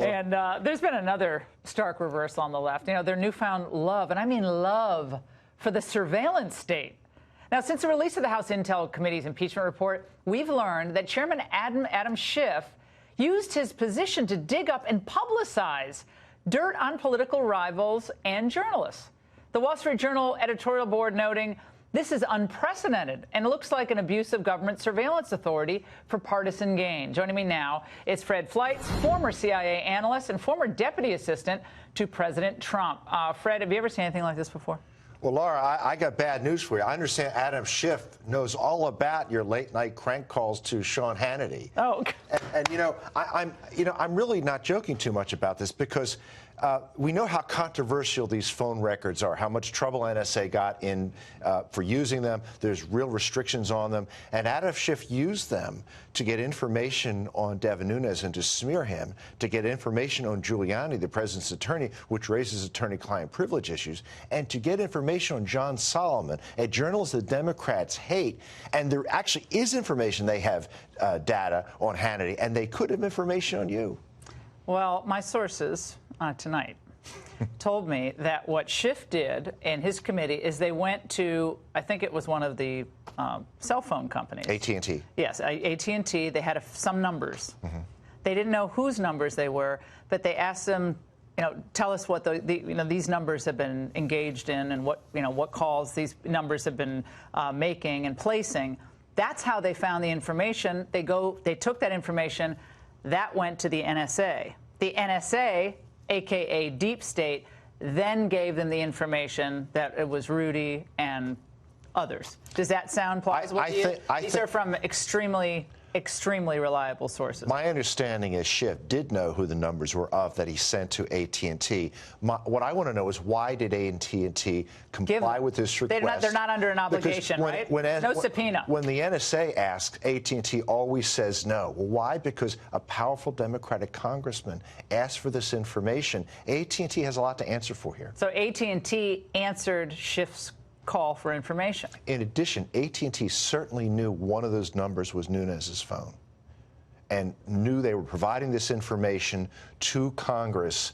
And there's been another stark reversal on the left. You know, their newfound love, and I mean love, for the surveillance state. Now, since the release of the House Intel Committee's impeachment report, we've learned that Chairman Adam Schiff used his position to dig up and publicize dirt on political rivals and journalists. The Wall Street Journal editorial board noting, this is unprecedented and looks like an abuse of government surveillance authority for partisan gain. Joining me now is Fred Fleitz, former CIA analyst and former deputy assistant to President Trump. Fred, have you ever seen anything like this before? Well, Laura, I got bad news for you. I understand Adam Schiff knows all about your late-night crank calls to Sean Hannity. Oh, okay. And I'm really not joking too much about this because we know how controversial these phone records are, how much trouble NSA got in for using them. There's real restrictions on them. And Adam Schiff used them to get information on Devin Nunes and to smear him, to get information on Giuliani, the president's attorney, which raises attorney-client privilege issues, and to get information on John Solomon, a journalist the Democrats hate. And there actually is information. They have data on Hannity, and they could have information on you. Well, my sources tonight told me that what Schiff did in his committee is they went to, I think it was one of the cell phone companies. AT&T. Yes, AT&T. They had some numbers. Mm-hmm. They didn't know whose numbers they were, but they asked them, tell us what these numbers have been engaged in and what calls these numbers have been making and placing. That's how they found the information. They took that information. That went to the NSA. The NSA, a.k.a. Deep State, then gave them the information that it was Rudy and others. Does that sound plausible to you? These are from extremely reliable sources. My understanding is Schiff did know who the numbers were of that he sent to AT&T. What I want to know is why did AT&T comply with this request? They're not under an obligation, right? No subpoena. When the NSA asks, AT&T always says no. Well, why? Because a powerful Democratic congressman asked for this information. AT&T has a lot to answer for here. So AT&T answered Schiff's call for information. In addition, AT&T certainly knew one of those numbers was Nunes's phone and knew they were providing this information to Congress.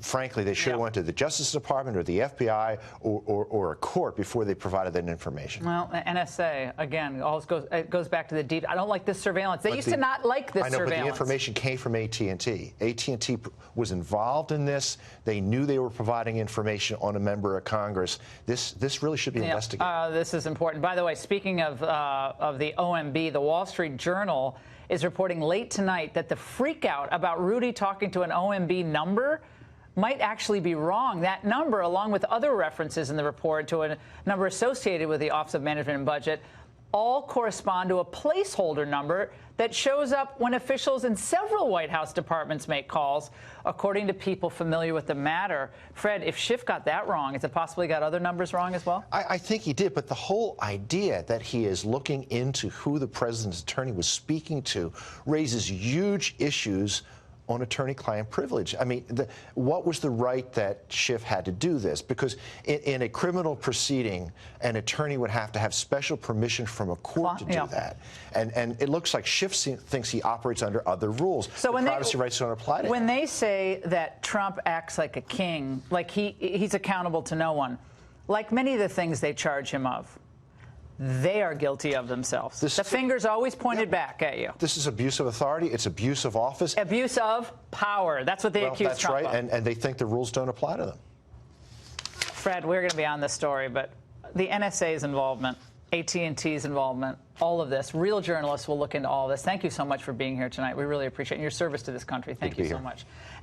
Frankly, they should have went to the Justice Department or the FBI or a court before they provided that information. Well, the NSA, again, it goes back to the deep. I don't like this surveillance. They used to not like this surveillance. I know, but the information came from AT&T. AT&T was involved in this. They knew they were providing information on a member of Congress. This really should be investigated. This is important. By the way, speaking of the OMB, the Wall Street Journal is reporting late tonight that the freakout about Rudy talking to an OMB number might actually be wrong. That number, along with other references in the report to a number associated with the Office of Management and Budget, all correspond to a placeholder number that shows up when officials in several White House departments make calls, according to people familiar with the matter. Fred, if Schiff got that wrong, is it possibly got other numbers wrong as well? I think he did, but the whole idea that he is looking into who the president's attorney was speaking to raises huge issues on attorney-client privilege. I mean, what was the right that Schiff had to do this? Because in a criminal proceeding, an attorney would have to have special permission from a court to do that. And it looks like Schiff thinks he operates under other rules. So when privacy rights don't apply to him. When they say that Trump acts like a king, like he's accountable to no one, like many of the things they charge him of, they are guilty of themselves. The finger's always pointed back at you. This is abuse of authority. It's abuse of office. Abuse of power. That's what they accuse Trump of. That's right, and they think the rules don't apply to them. Fred, we're going to be on this story, but the NSA's involvement, AT&T's involvement, all of this, real journalists will look into all of this. Thank you so much for being here tonight. We really appreciate your service to this country. Thank you so much.